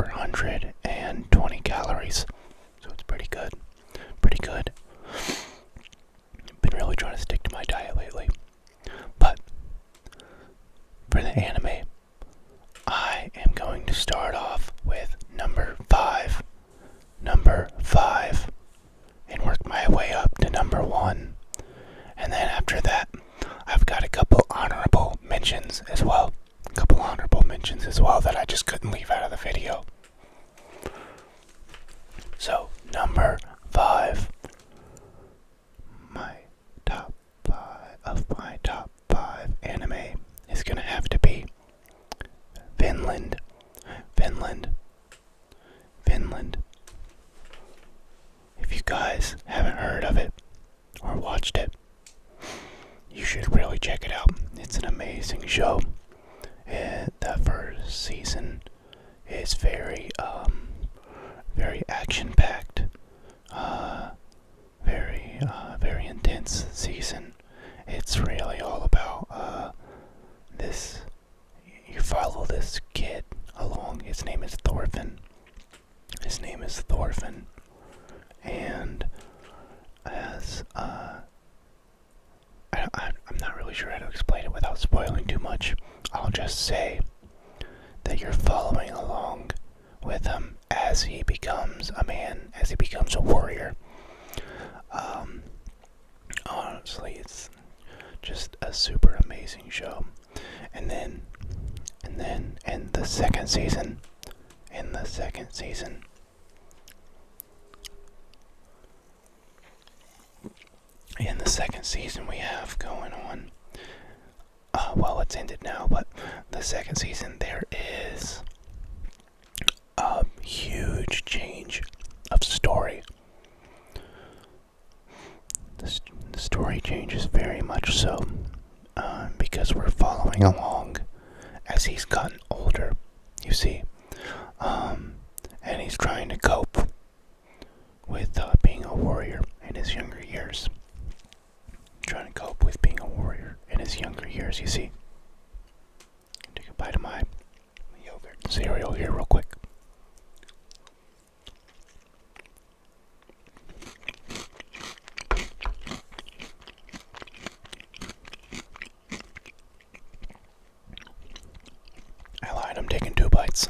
420 calories. So it's pretty good. Pretty good. Been really trying to stick to my diet lately. But for the anime, I am going to start off with number 5. Number 5. And work my way up to number 1. And then after that, I've got a couple honorable mentions as well. That I just couldn't leave out of the video. So, number 5. My top 5 anime is gonna have to be Finland. If you guys haven't heard of it or watched it, you should really check it out. It's an amazing show. The first season is very action-packed, very intense season. It's really all about this. You follow this kid along. His name is Thorfinn, and as I'm not really sure how to explain it without spoiling too much. I'll just say that you're following along with him as he becomes a man, as he becomes a warrior. Honestly, it's just a super amazing show. And then in the second season, we have going on. Well, it's ended now, but the second season there is a huge change of story. The story changes very much so, because we're following along as he's gotten older, you see, and he's trying to cope with being a warrior in his younger years. You see. Take a bite of my yogurt cereal here real quick. I lied, I'm taking 2 bites.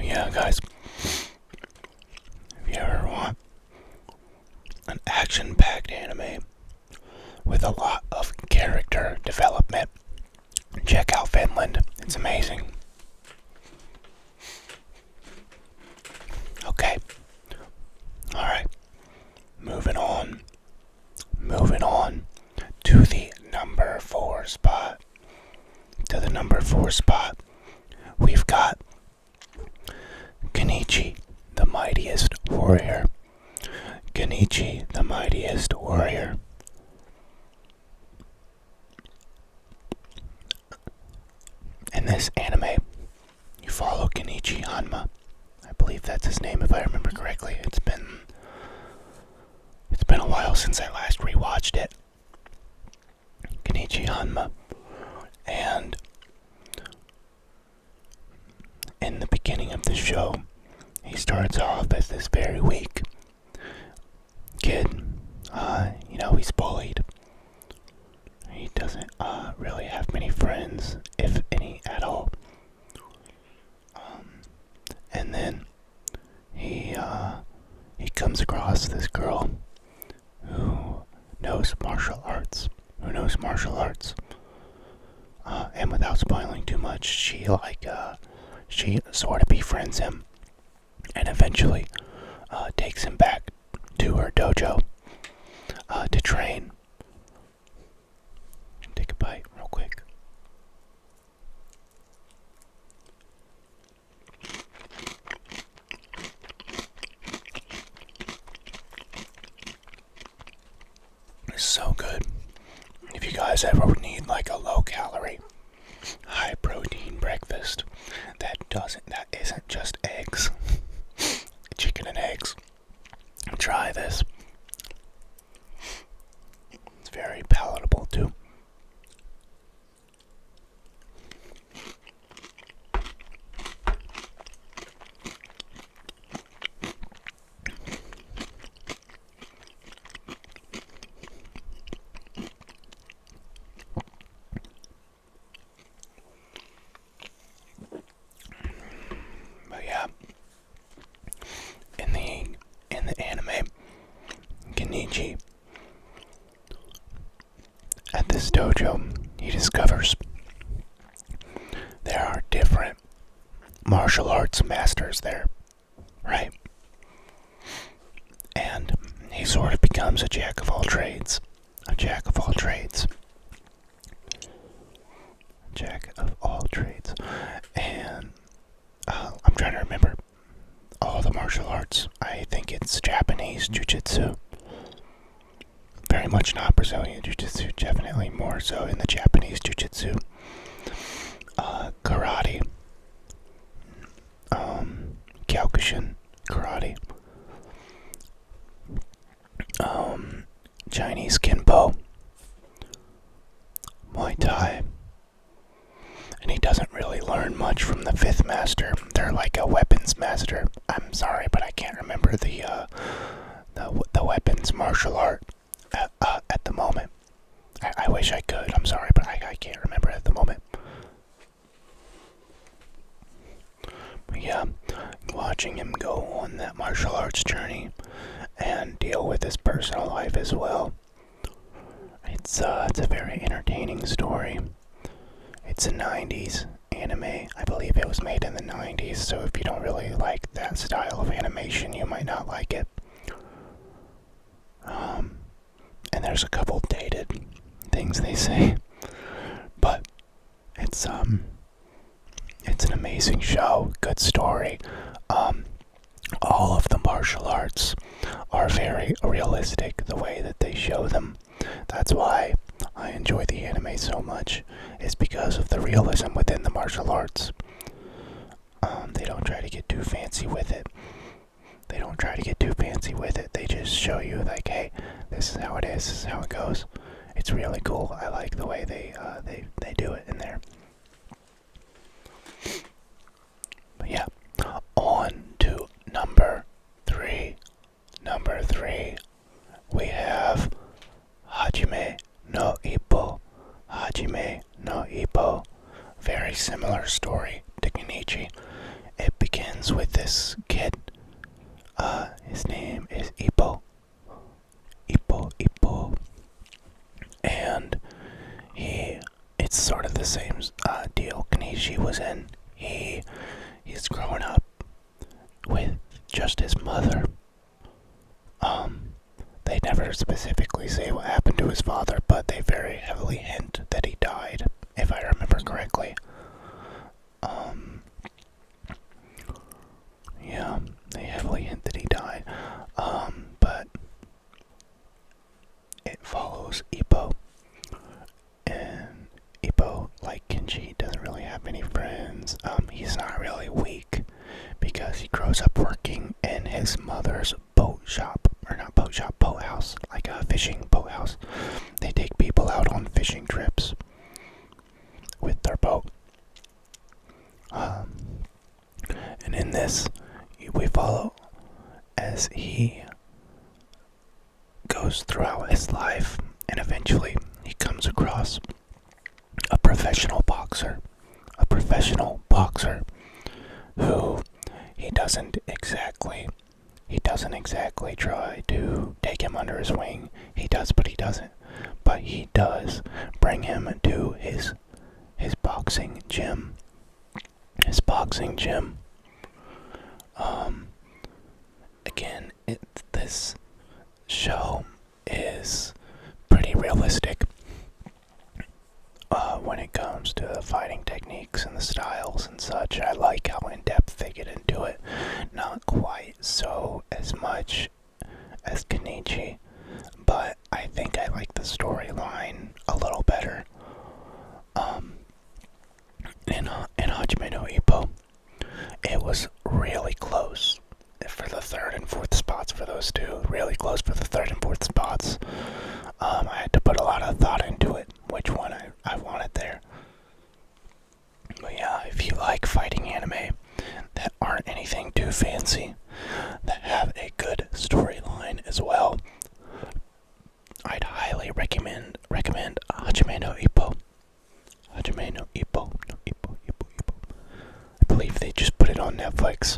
Yeah, guys, if you ever want an action-packed anime with a lot of character development, check out Finland. It's amazing. Okay. Alright. Moving on to the number 4 spot. We've got Kenichi, the mightiest warrior. In this anime, you follow Kenichi Hanma. I believe that's his name if I remember correctly. It's been a while since I last rewatched it. Kenichi Hanma. And in the beginning of the show, he starts off as this very weak kid. He's bullied. He doesn't really have many friends, if any at all. And then he comes across this girl who knows martial arts. And without spoiling too much, she sort of befriends him, and eventually takes him back to her dojo to train. Take a bite real quick. It's so good. If you guys guys ever need like a low calorie, high protein breakfast that isn't just eggs, chicken and eggs, try this. It's very palatable too. But yeah, in the anime, Kenichi, at this dojo, he discovers there are different martial arts masters there, right? And he sort of becomes a jack of all trades. A jack of all trades. Jack of all trades. And I'm trying to remember all the martial arts. I think it's Japanese jiu-jitsu. Very much not Brazilian jiu-jitsu. Definitely more so in the Japanese jiu-jitsu. Karate. Kyokushin karate. Chinese Kenpo. Muay Thai. And he doesn't really learn much from the fifth master. They're like a weapons master. I'm sorry, but I can't remember the weapons martial art at the moment. I wish I could. I'm sorry, but I can't remember at the moment. But yeah, watching him go on that martial arts journey and deal with his personal life as well. It's a very entertaining story. It's a 90s anime. I believe it was made in the 90s, so if you don't really like that style of animation, you might not like it. And there's a couple dated things they say, but it's an amazing show, good story. All of the martial arts are very realistic, the way that they show them. That's why I enjoy the anime so much, is because of the realism within the martial arts. They don't try to get too fancy with it. They just show you like, hey, this is how it is, this is how it goes. It's really cool. I like the way they do it in there. But yeah, on to number 3. Number 3, we have Hajime no Ippo. Hajime no Ippo. Very similar story to Kenichi. It begins with this kid. His name is Ippo. Ippo. And it's sort of the same deal Kenichi was in. He's growing up with just his mother. They never specifically say what happened to his father, but they very heavily hint that he died, if I remember correctly. Yeah, they heavily hint that he died. But it follows Ippo. And Ippo, like Kenji, doesn't really have many friends. He's not really weak because he grows up working in his mother's boat house, like a fishing boat house. They take people out on fishing trips with their boat. And in this, we follow as he goes throughout his life, and eventually he comes across a professional boxer who he doesn't exactly try to take him under his wing. He does, but he doesn't. But he does bring him to his boxing gym. Again, this show is pretty realistic when it comes to the fighting techniques and the styles and such. I like how in-depth they get into it. Not quite so as much as Kenichi, but I I think I like the storyline a little better. In Hajime no Ippo, it was really close for the third and fourth spots for those two. Really close for the third and fourth spots. I had to put a lot of thought into it, which one I wanted there. But yeah, if you like fighting anime that aren't anything too fancy, that have a good storyline as well, I'd highly recommend Hajime no Ippo. Hajime no Ippo, no Ippo, Ippo, Ippo. I believe they just put it on Netflix.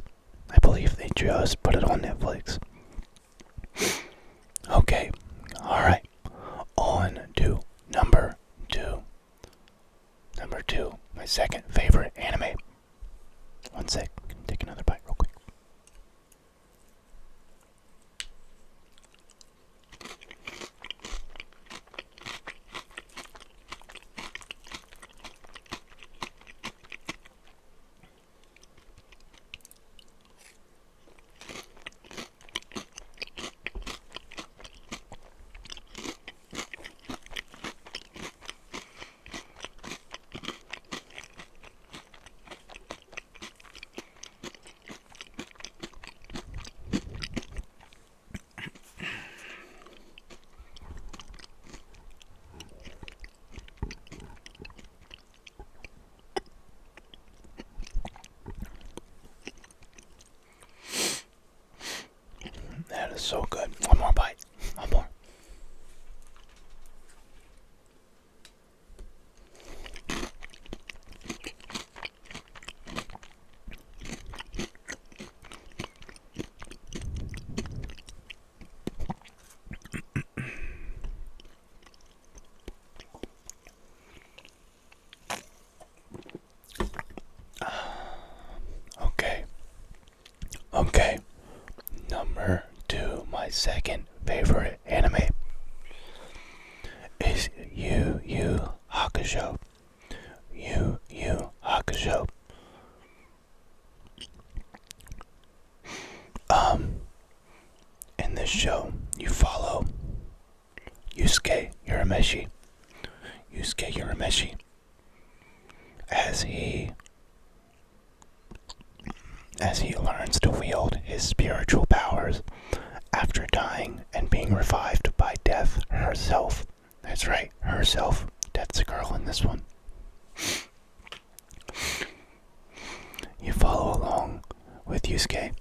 Okay, alright. On to number two. Number two, my second favorite anime. One sec, take another bite real quick. That is so good. One more bite. One more. Okay. Okay. Number two, my second favorite anime is Yu Yu Hakusho. Yu Yu Hakusho. In this show, you follow Yusuke Urameshi. Yusuke Urameshi, as he learns to wield his spiritual powers after dying and being revived by Death herself. That's right, herself. Death's a girl in this one. You follow along with Yusuke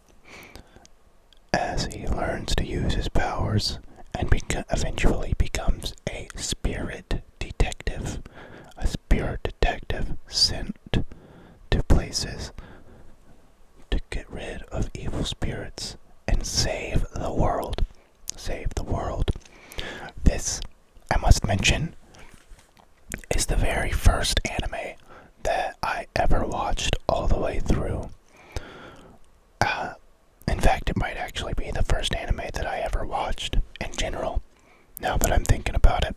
as he learns to use his powers and eventually becomes a spirit detective. A spirit detective sent to places to get rid of evil spirits and save the world. Save the world. This, I must mention, is the very first anime that I ever watched all the way through. In fact, it might actually be the first anime that I ever watched in general, now that I'm thinking about it.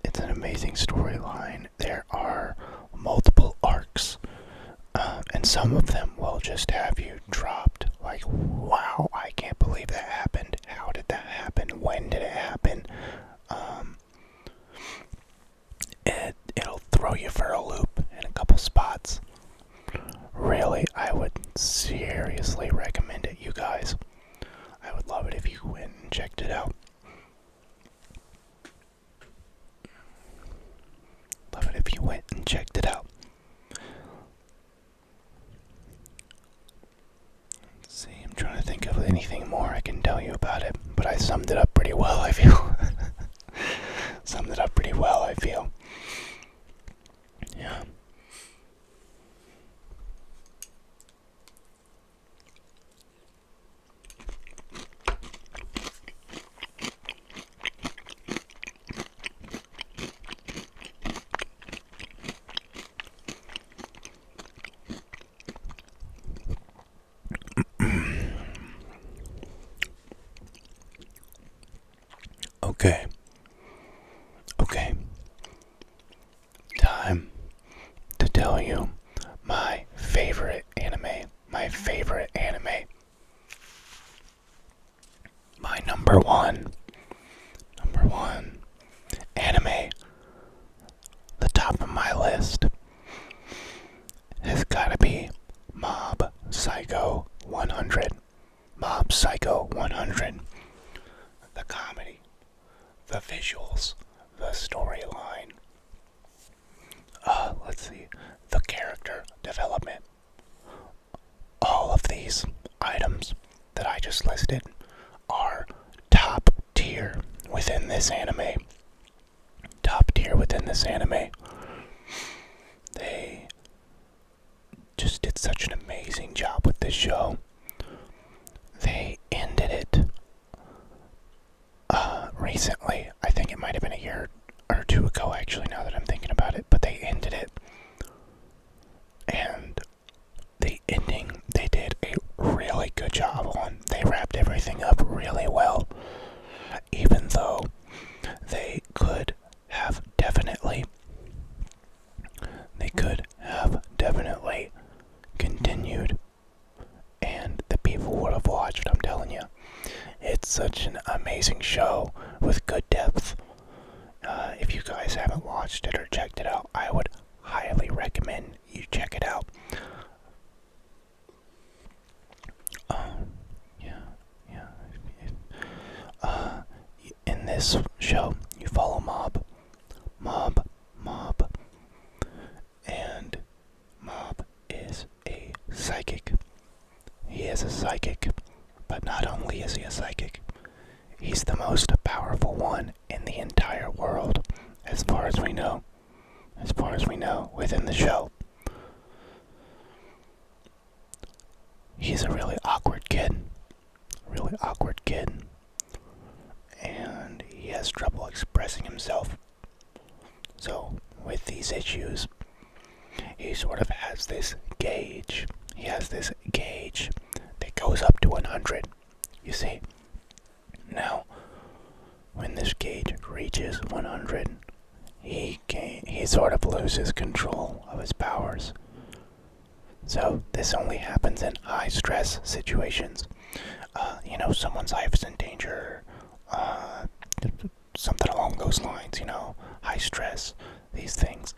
It's an amazing storyline. There are multiple arcs, and some of them will just have you dropped. Like, wow, I can't believe that happened. How did that happen? When did it happen? It'll throw you for a loop in a couple spots. Really, I would seriously recommend it, you guys. I would love it if you went and checked it out. Love it if you went and checked it out. Let's see, I'm trying to think of anything more I can tell you about it, but I summed it up pretty well, I feel. Summed it up pretty well, I feel. Yeah. Okay. Okay. Time to tell you my favorite anime. My favorite anime. the visuals, the storyline, let's see, the character development. All of these items that I just listed are top tier within this anime. Top tier within this anime. They just did such an amazing job with this show. They ended it recently. I think it might have been a year or two ago, actually, now that I'm thinking about it. But they ended it. And the ending, they did a really good job on. They wrapped everything up really well. Even though they could have definitely continued, and the people would have watched. I'm telling you, it's such an amazing show with good depth. If you guys haven't watched it or checked it out, I would highly recommend you check it out. In this show, you follow Mob, and Mob is a psychic. He is a psychic, but not only is he a psychic, he's the most powerful one in the entire world, as far as we know. As far as we know within the show. He's a really awkward kid. And he has trouble expressing himself. So, with these issues, he sort of has this gauge. He has this gauge that goes up to 100. You see? Now, when this gauge reaches 100, he sort of loses control of his powers. So this only happens in high stress situations. Someone's life is in danger, something along those lines, high stress, these things.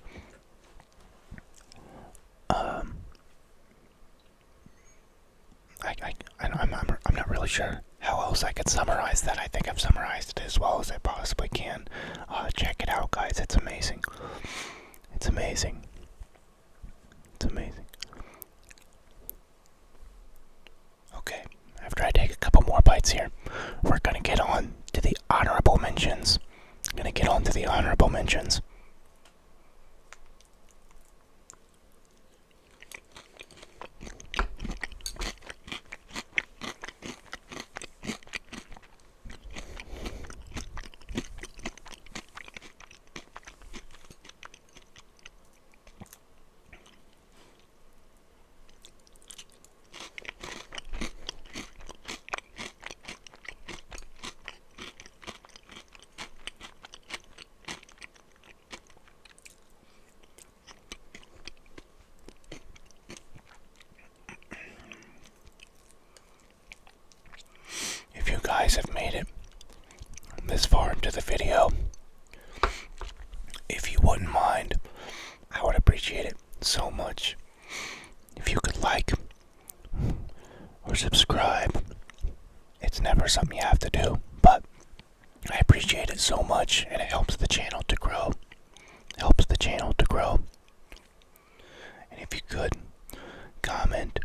I'm not really sure how else I could summarize that. I think I've summarized it as well as I possibly can. Check it out, guys. It's amazing. It's amazing. Okay, after I take a couple more bites here, we're gonna get on to the honorable mentions. If you guys have made it this far into the video, if you wouldn't mind, I would appreciate it so much if you could like or subscribe. It's never something you have to do, but I appreciate it so much, and it helps the channel to grow. And if you could comment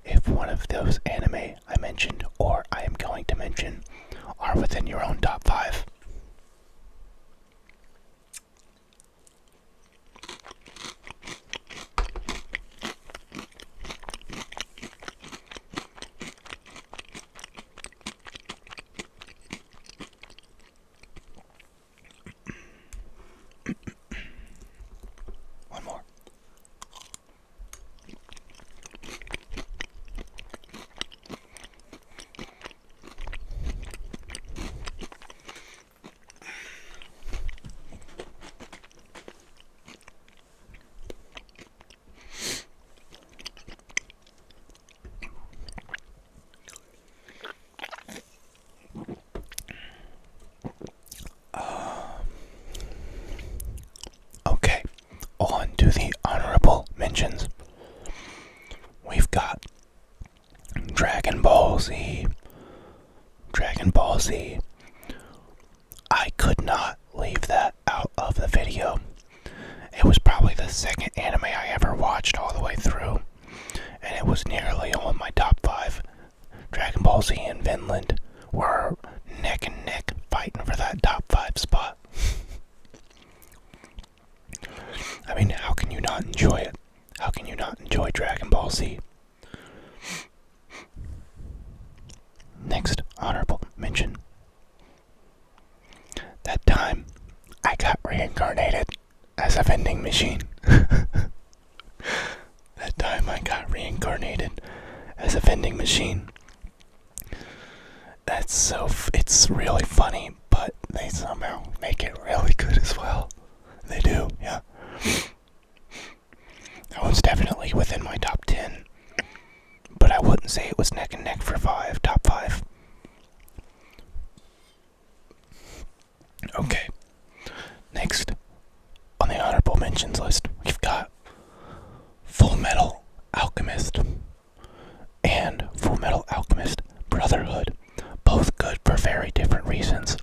if one of those anime I mentioned or I am going to mention are within your own top 5. One more. leave that out of the video. It was probably the second anime I ever watched all the way through, and it was nearly on my top 5. Dragon Ball Z and Vinland were neck and neck fighting for that top 5 spot. I mean, how can you not enjoy it? How can you not enjoy Dragon Ball Z? Next honorable mention. That time, I got reincarnated as a vending machine. That time I got reincarnated as a vending machine. It's really funny, but they somehow make it really good as well. They do, yeah. That one's definitely within my top 10, but I wouldn't say it was neck and neck for top 5. Okay, next on the honorable mentions list, we've got Full Metal Alchemist and Full Metal Alchemist Brotherhood. Both good for very different reasons.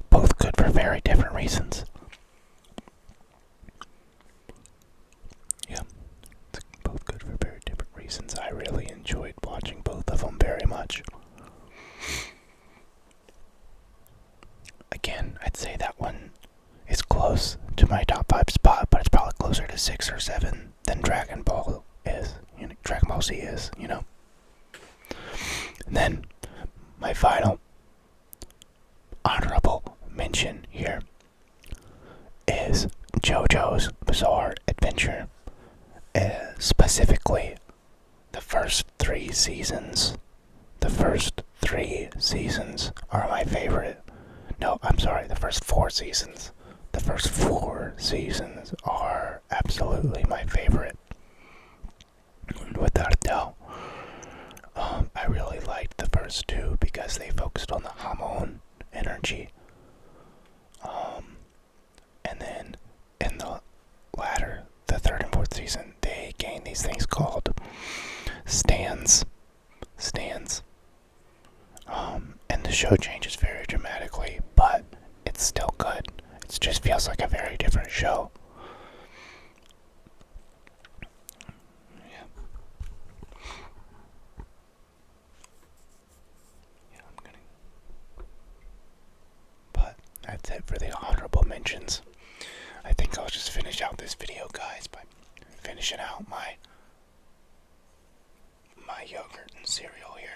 Yeah, both good for very different reasons. I really enjoyed watching both of them very much. Again, I'd say that one is close to my top 5 spot, but it's probably closer to 6 or 7 than Dragon Ball is. Dragon Ball Z is, And then my final honorable mention here is JoJo's Bizarre Adventure. Specifically, the first 3 seasons. The first 3 seasons are my favorite. No, I'm sorry, the first 4 seasons. The first 4 seasons are absolutely my favorite. Without a doubt. I really liked the first 2 because they focused on the Hamon energy. And then in the latter, the 3rd and 4th season, they gained these things called stands. And the show changes very dramatically, but it's still good. It just feels like a very different show. But that's it for the honorable mentions. I think I'll just finish out this video, guys, by finishing out my yogurt and cereal here.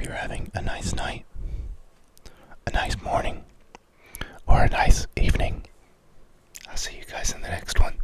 you're having a nice night, a nice morning, or a nice evening. I'll see you guys in the next one.